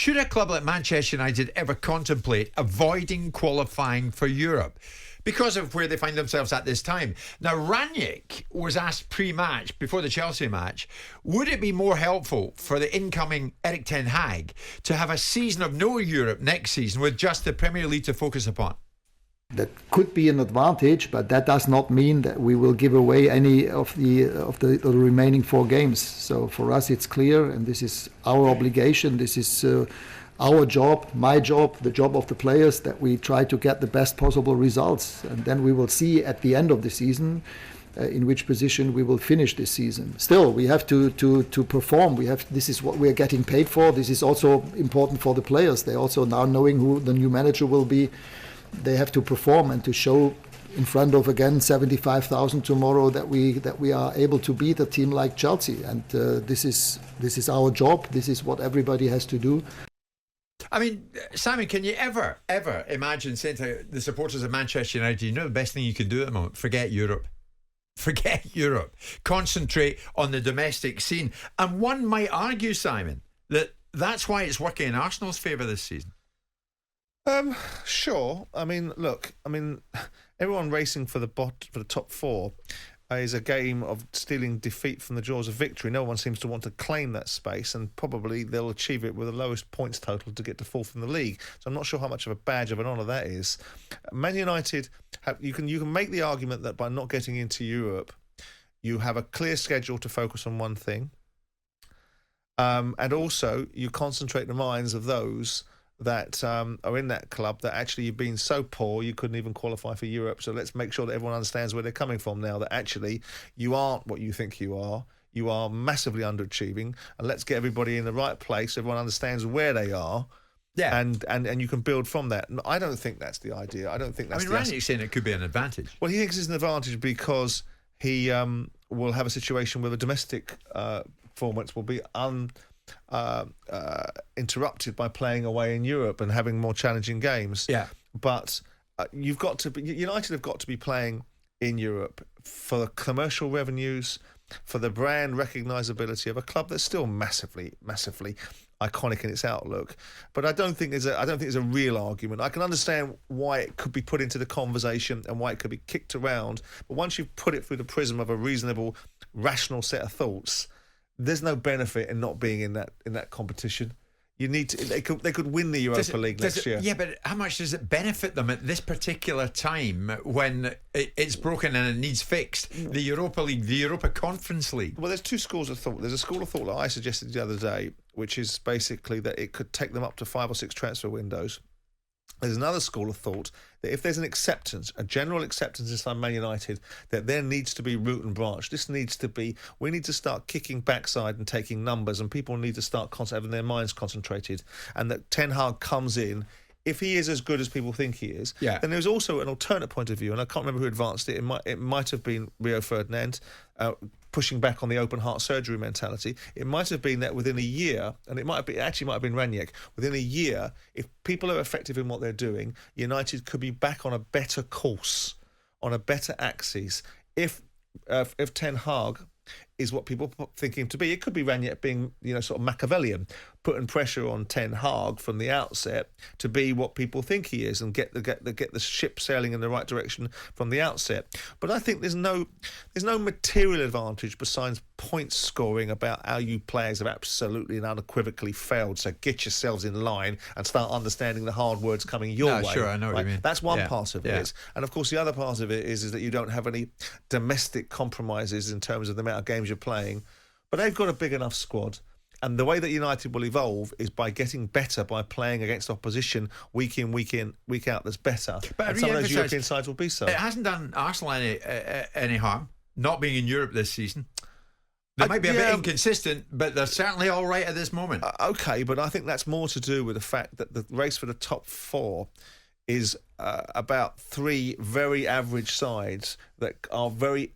should a club like Manchester United ever contemplate avoiding qualifying for Europe because of where they find themselves at this time? Now, Ranić was asked pre-match, before the Chelsea match, would it be more helpful for the incoming Erik ten Hag to have a season of no Europe next season with just the Premier League to focus upon? That could be an advantage, but that does not mean that we will give away any of the remaining 4 games. So for us, it's clear, and this is our obligation. This is our job, my job, the job of the players, that we try to get the best possible results, and then we will see at the end of the season in which position we will finish this season. Still, we have to perform. This is what we are getting paid for. This is also important for the players. They also, now knowing who the new manager will be, they have to perform and to show in front of, again, 75,000 tomorrow that we are able to beat a team like Chelsea. And this is our job. This is what everybody has to do. I mean, Simon, can you ever imagine saying to the supporters of Manchester United, you know the best thing you can do at the moment? Forget Europe. Forget Europe. Concentrate on the domestic scene. And one might argue, Simon, that that's why it's working in Arsenal's favour this season. Sure. I mean, look. I mean, everyone racing for the top 4 is a game of stealing defeat from the jaws of victory. No one seems to want to claim that space, and probably they'll achieve it with the lowest points total to get to 4th in the league. So I'm not sure how much of a badge of an honour that is. Man United, you can make the argument that by not getting into Europe, you have a clear schedule to focus on one thing, and also you concentrate the minds of those that are in that club that actually you've been so poor you couldn't even qualify for Europe. So let's make sure that everyone understands where they're coming from now, that actually you aren't what you think you are massively underachieving, and let's get everybody in the right place so everyone understands where they are. Yeah, and you can build from that. I don't think that's the idea. I don't think that's Ranić's saying it could be an advantage. Well, he thinks it's an advantage because he will have a situation where the domestic performance will be interrupted by playing away in Europe and having more challenging games. Yeah, but United have got to be playing in Europe for the commercial revenues, for the brand recognisability of a club that's still massively iconic in its outlook. But I don't think there's a real argument. I can understand why it could be put into the conversation and why it could be kicked around. But once you've put it through the prism of a reasonable, rational set of thoughts, there's no benefit in not being in that competition. You need to. They could win the Europa League next year. Yeah, but how much does it benefit them at this particular time when it's broken and it needs fixed? The Europa League, the Europa Conference League. Well, there's 2 schools of thought. There's a school of thought that I suggested the other day, which is basically that it could take them up to 5 or 6 transfer windows. There's another school of thought that if there's an acceptance, a general acceptance inside Man United, that there needs to be root and branch. We need to start kicking backside and taking numbers, and people need to start having their minds concentrated. And that Ten Hag comes in, if he is as good as people think he is, then there's also an alternate point of view, and I can't remember who advanced it. It might have been Rio Ferdinand, pushing back on the open heart surgery mentality. It might have been that within a year, and it might have been Ranić, within a year, if people are effective in what they're doing, United could be back on a better course, on a better axis. If Ten Hag is what people think him to be, it could be Ranić being, sort of Machiavellian, putting pressure on Ten Hag from the outset to be what people think he is and get the ship sailing in the right direction from the outset. But I think there's no material advantage besides point scoring about how you players have absolutely and unequivocally failed. So get yourselves in line and start understanding the hard words coming your way. Sure, I know what you mean. That's one part of it. And of course the other part of it is that you don't have any domestic compromises in terms of the amount of games you're playing. But they've got a big enough squad. And the way that United will evolve is by getting better, by playing against opposition week in, week out that's better. But and some of those European sides will be so. It hasn't done Arsenal any harm, not being in Europe this season. They might be a bit inconsistent, but they're certainly all right at this moment. Okay, but I think that's more to do with the fact that the race for the top 4 is about 3 very average sides that are very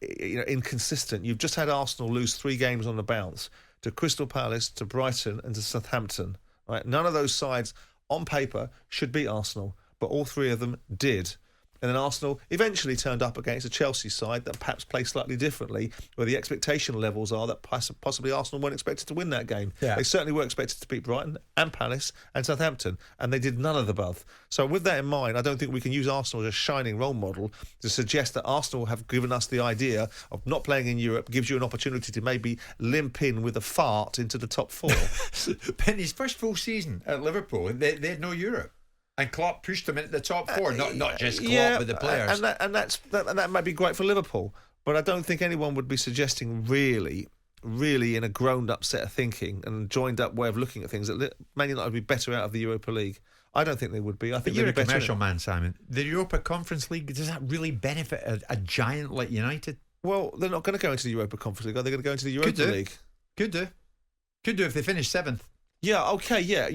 inconsistent. You've just had Arsenal lose 3 games on the bounce to Crystal Palace, to Brighton and to Southampton. Right? None of those sides on paper should beat Arsenal, but all 3 of them did. And then Arsenal eventually turned up against a Chelsea side that perhaps play slightly differently, where the expectation levels are that possibly Arsenal weren't expected to win that game. Yeah. They certainly were expected to beat Brighton and Palace and Southampton, and they did none of the above. So with that in mind, I don't think we can use Arsenal as a shining role model to suggest that Arsenal have given us the idea of not playing in Europe gives you an opportunity to maybe limp in with a fart into the top 4. Penny's first full season at Liverpool, they had no Europe. And Klopp pushed them into the top 4, not just Klopp, but the players. And that might be great for Liverpool, but I don't think anyone would be suggesting really in a grown-up set of thinking and joined-up way of looking at things that Man United would be better out of the Europa League. I don't think they would be. I think you're they'd be a better. commercial man, Simon. The Europa Conference League, does that really benefit a giant like United? Well, they're not going to go into the Europa Conference League. Are they going to go into the Europa League? Could do if they finish 7th. Yeah. Okay. Yeah.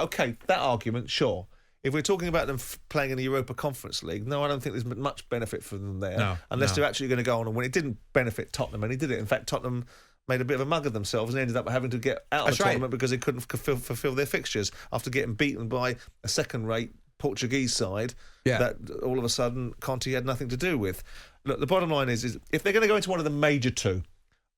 Okay. That argument, sure. If we're talking about them playing in the Europa Conference League, no, I don't think there's much benefit for them there, unless they're actually going to go on and win. It didn't benefit Tottenham, and he did it. In fact, Tottenham made a bit of a mug of themselves and ended up having to get out of the tournament because they couldn't fulfil their fixtures after getting beaten by a second-rate Portuguese side that all of a sudden Conte had nothing to do with. Look, the bottom line is if they're going to go into one of the major two,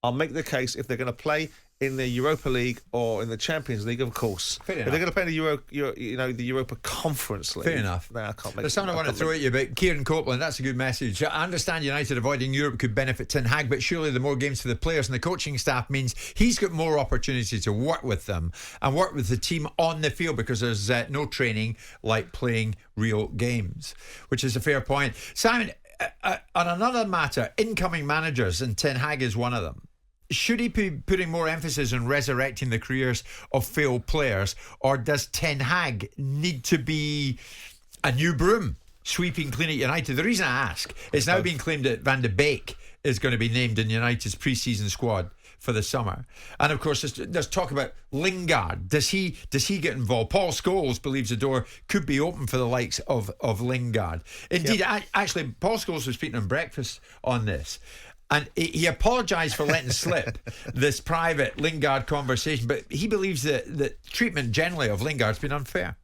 I'll make the case if they're going to play in the Europa League or in the Champions League, of course. If they're going to play in the Europa Conference League, fair enough. No, I can't make. There's something I want to throw at you, but Kieran Copeland, that's a good message. I understand United avoiding Europe could benefit Ten Hag, but surely the more games for the players and the coaching staff means he's got more opportunity to work with them and work with the team on the field because there's no training like playing real games, which is a fair point. Simon, on another matter, incoming managers, and Ten Hag is one of them. Should he be putting more emphasis on resurrecting the careers of failed players, or does Ten Hag need to be a new broom sweeping clean at United? The reason I ask, it's now being claimed that Van de Beek is going to be named in United's pre-season squad for the summer, and of course there's talk about Lingard. Does he get involved? Paul Scholes believes the door could be open for the likes of Lingard. Indeed, actually, Paul Scholes was speaking on breakfast on this. And he apologised for letting slip this private Lingard conversation, but he believes that the treatment generally of Lingard's been unfair.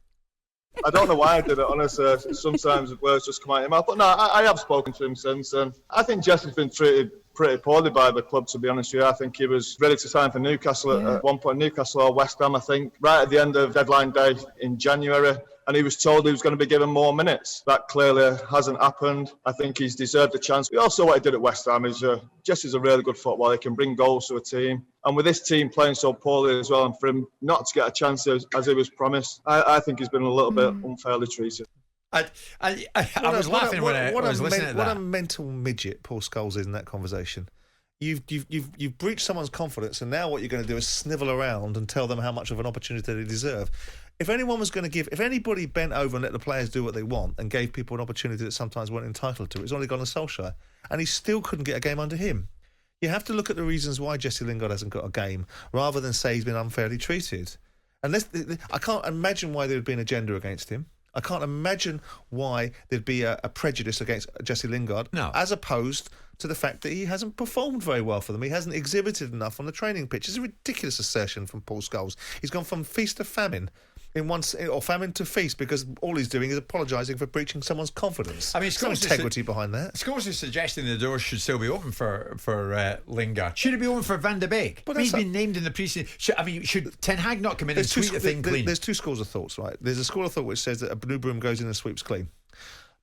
I don't know why I did it, honestly. Sometimes words just come out of your mouth. But no, I have spoken to him since, and I think Jesse's been treated pretty poorly by the club, to be honest with you. I think he was ready to sign for Newcastle at one point, Newcastle or West Ham, I think, right at the end of deadline day in January. And he was told he was going to be given more minutes. That clearly hasn't happened. I think he's deserved a chance. We also what he did at West Ham is Jesse's a really good footballer. He can bring goals to a team. And with this team playing so poorly as well, and for him not to get a chance as he was promised, I think he's been a little bit unfairly treated. I was laughing when I was listening to that. What a mental midget Paul Scholes is in that conversation. You've breached someone's confidence, and now what you're going to do is snivel around and tell them how much of an opportunity they deserve. If anybody bent over and let the players do what they want and gave people an opportunity that sometimes weren't entitled to, it's only gone to Solskjaer, and he still couldn't get a game under him. You have to look at the reasons why Jesse Lingard hasn't got a game, rather than say he's been unfairly treated. I can't imagine why there would be an agenda against him. I can't imagine why there'd be a prejudice against Jesse Lingard, as opposed to the fact that he hasn't performed very well for them. He hasn't exhibited enough on the training pitch. It's a ridiculous assertion from Paul Scholes. He's gone from feast to famine. Or famine to feast, because all he's doing is apologising for breaching someone's confidence. I mean, there's no integrity behind that. Scholes is suggesting the door should still be open for Lingard. Should it be open for Van de Beek? But he's been named in the pre-season. Should Ten Hag not come in and sweep the thing clean? There's two schools of thoughts, right? There's a school of thought which says that a new broom goes in and sweeps clean.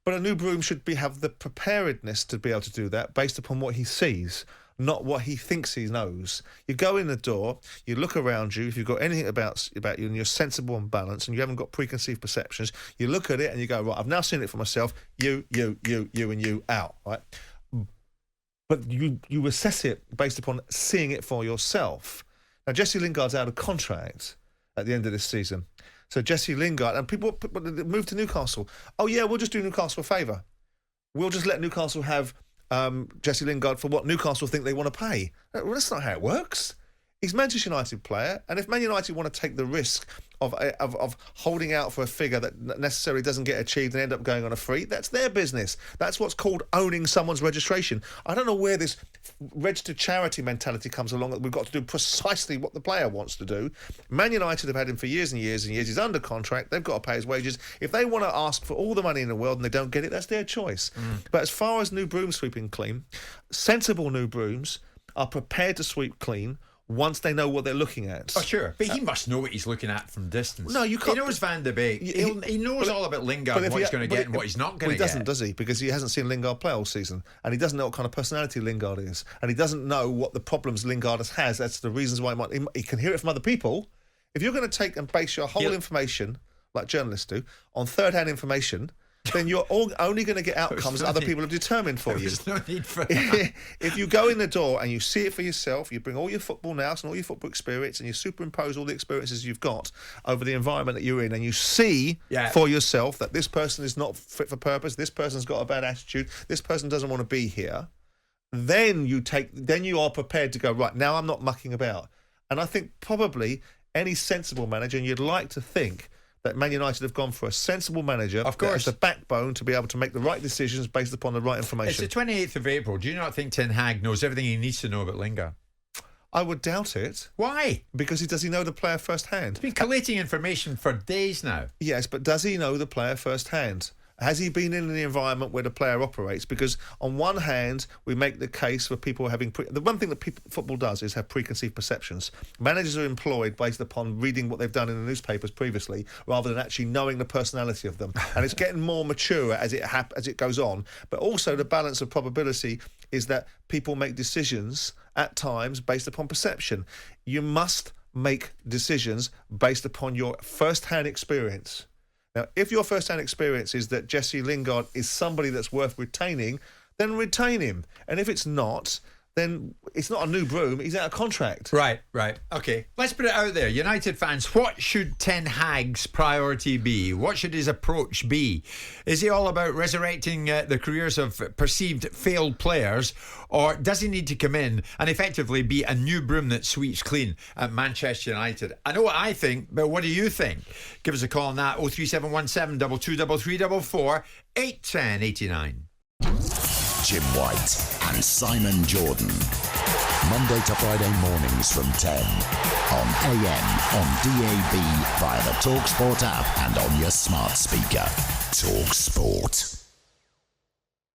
But a new broom should have the preparedness to be able to do that based upon what he sees, not what he thinks he knows. You go in the door, you look around you, if you've got anything about you and you're sensible and balanced and you haven't got preconceived perceptions, you look at it and you go, right, I've now seen it for myself, you, and you, out, right? But you assess it based upon seeing it for yourself. Now, Jesse Lingard's out of contract at the end of this season. So Jesse Lingard, and people move to Newcastle. Oh, yeah, we'll just do Newcastle a favour. We'll just let Newcastle have Jesse Lingard for what Newcastle think they want to pay. Well, that's not how it works. He's a Manchester United player, and if Man United want to take the risk of holding out for a figure that necessarily doesn't get achieved and end up going on a free, that's their business. That's what's called owning someone's registration. I don't know where this registered charity mentality comes along, that we've got to do precisely what the player wants to do. Man United have had him for years and years and years. He's under contract. They've got to pay his wages. If they want to ask for all the money in the world and they don't get it, that's their choice. But as far as new brooms sweeping clean, sensible new brooms are prepared to sweep clean once they know what they're looking at. Oh, sure. But he must know what he's looking at from distance. No, you can't. He knows Van de Beek. He knows all about Lingard and what he's going to get and what he's not going to get. He doesn't, does he? Because he hasn't seen Lingard play all season. And he doesn't know what kind of personality Lingard is. And he doesn't know what the problems Lingard has. That's the reasons why he can hear it from other people. If you're going to take and base your whole information, like journalists do, on third-hand information, then you're only going to get outcomes that other people have determined for you. There's no need for that. If you go in the door and you see it for yourself, you bring all your football nous and all your football experience, and you superimpose all the experiences you've got over the environment that you're in, and you see for yourself that this person is not fit for purpose, this person's got a bad attitude, this person doesn't want to be here, then you are prepared to go, right, now I'm not mucking about. And I think probably any sensible manager, and you'd like to think that Man United have gone for a sensible manager, of course, that has the backbone to be able to make the right decisions based upon the right information. It's the 28th of April. Do you not think Ten Hag knows everything he needs to know about Lingard? I would doubt it. Why? Because does he know the player firsthand? He's been collating information for days now. Yes, but does he know the player firsthand? Has he been in the environment where the player operates? Because on one hand, we make the case for people having... the one thing that football does is have preconceived perceptions. Managers are employed based upon reading what they've done in the newspapers previously, rather than actually knowing the personality of them. And it's getting more mature as it goes on. But also the balance of probability is that people make decisions at times based upon perception. You must make decisions based upon your first-hand experience. Now, if your first-hand experience is that Jesse Lingard is somebody that's worth retaining, then retain him. And if it's not, then it's not a new broom, he's out of contract. Right. Okay, let's put it out there. United fans, what should Ten Hag's priority be? What should his approach be? Is he all about resurrecting the careers of perceived failed players, or does he need to come in and effectively be a new broom that sweeps clean at Manchester United? I know what I think, but what do you think? Give us a call on that, 03717 223344 81089. Jim White and Simon Jordan. Monday to Friday mornings from 10 on AM, on DAB, via the talkSPORT app and on your smart speaker. talkSPORT.